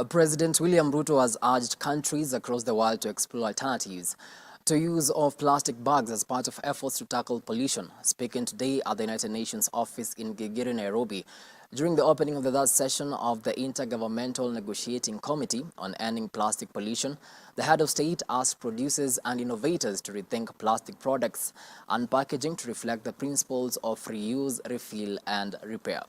President William Ruto has urged countries across the world to explore alternatives to use of plastic bags as part of efforts to tackle pollution. Speaking today at the United Nations office in Gigiri, Nairobi, during the opening of the third session of the Intergovernmental Negotiating Committee on Ending Plastic Pollution, the head of state asked producers and innovators to rethink plastic products and packaging to reflect the principles of reuse, refill, and repair.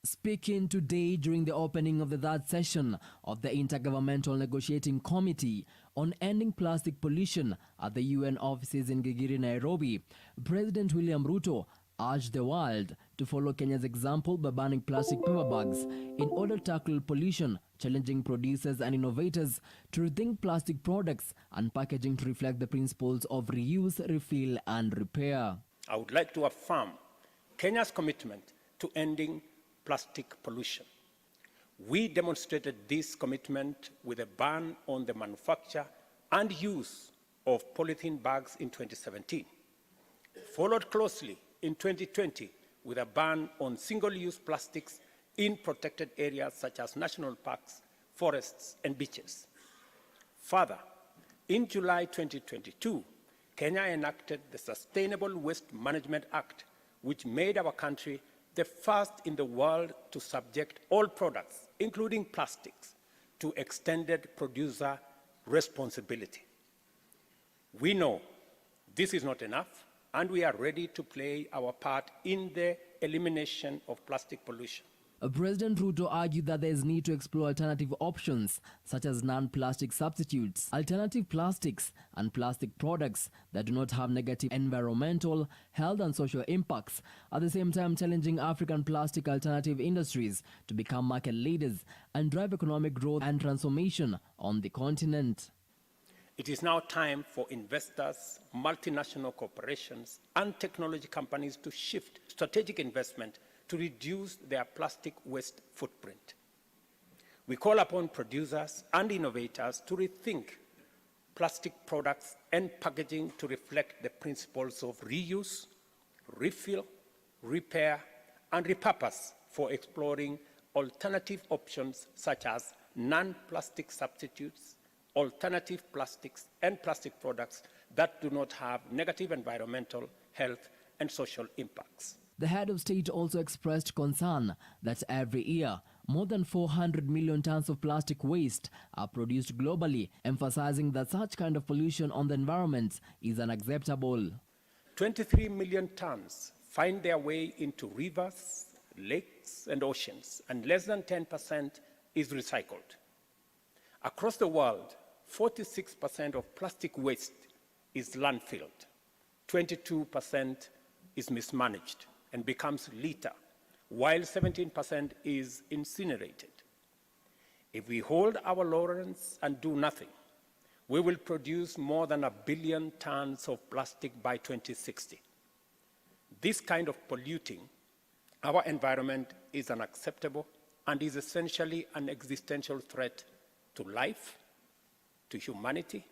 Speaking today during the opening of the third session of the Intergovernmental Negotiating Committee on Ending Plastic Pollution at the UN offices in Gigiri, Nairobi, President William Ruto urged the world to follow Kenya's example by banning plastic paper bags in order to tackle pollution, challenging producers and innovators to rethink plastic products and packaging to reflect the principles of reuse, refill, and repair. I would like to affirm Kenya's commitment to ending plastic pollution. We demonstrated this commitment with a ban on the manufacture and use of polythene bags in 2017, followed closely in 2020 with a ban on single-use plastics in protected areas such as national parks, forests, and beaches. Further, in July 2022, Kenya enacted the Sustainable Waste Management Act, which made our country the first in the world to subject all products, including plastics, to extended producer responsibility. We know this is not enough, and we are ready to play our part in the elimination of plastic pollution. President Ruto argued that there is need to explore alternative options such as non-plastic substitutes, alternative plastics, and plastic products that do not have negative environmental, health, and social impacts, at the same time challenging African plastic alternative industries to become market leaders and drive economic growth and transformation on the continent. It is now time for investors, multinational corporations, and technology companies to shift strategic investment to reduce their plastic waste footprint. We call upon producers and innovators to rethink plastic products and packaging to reflect the principles of reuse, refill, repair, and repurpose for exploring alternative options such as non-plastic substitutes, alternative plastics, and plastic products that do not have negative environmental, health, and social impacts. The head of state also expressed concern that every year, more than 400 million tons of plastic waste are produced globally, emphasizing that such kind of pollution on the environment is unacceptable. 23 million tons find their way into rivers, lakes, and oceans, and less than 10% is recycled. Across the world, 46% of plastic waste is landfilled, 22% is mismanaged and becomes litter, while 17% is incinerated. If we hold our laurels and do nothing, we will produce more than 1 billion tons of plastic by 2060. This kind of polluting our environment is unacceptable and is essentially an existential threat to life, to humanity,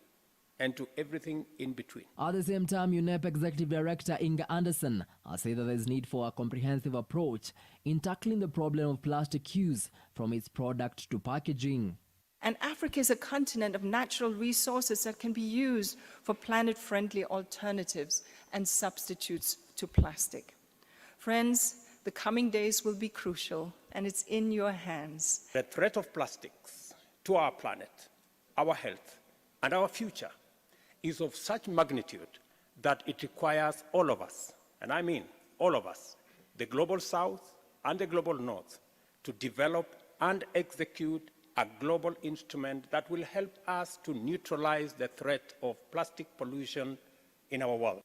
and to everything in between. At the same time, UNEP Executive Director Inga Anderson has said that there is need for a comprehensive approach in tackling the problem of plastic use from its product to packaging. And Africa is a continent of natural resources that can be used for planet-friendly alternatives and substitutes to plastic. Friends, the coming days will be crucial, and it's in your hands. The threat of plastics to our planet, our health, and our future is of such magnitude that it requires all of us, and I mean all of us, the Global South and the Global North, to develop and execute a global instrument that will help us to neutralize the threat of plastic pollution in our world.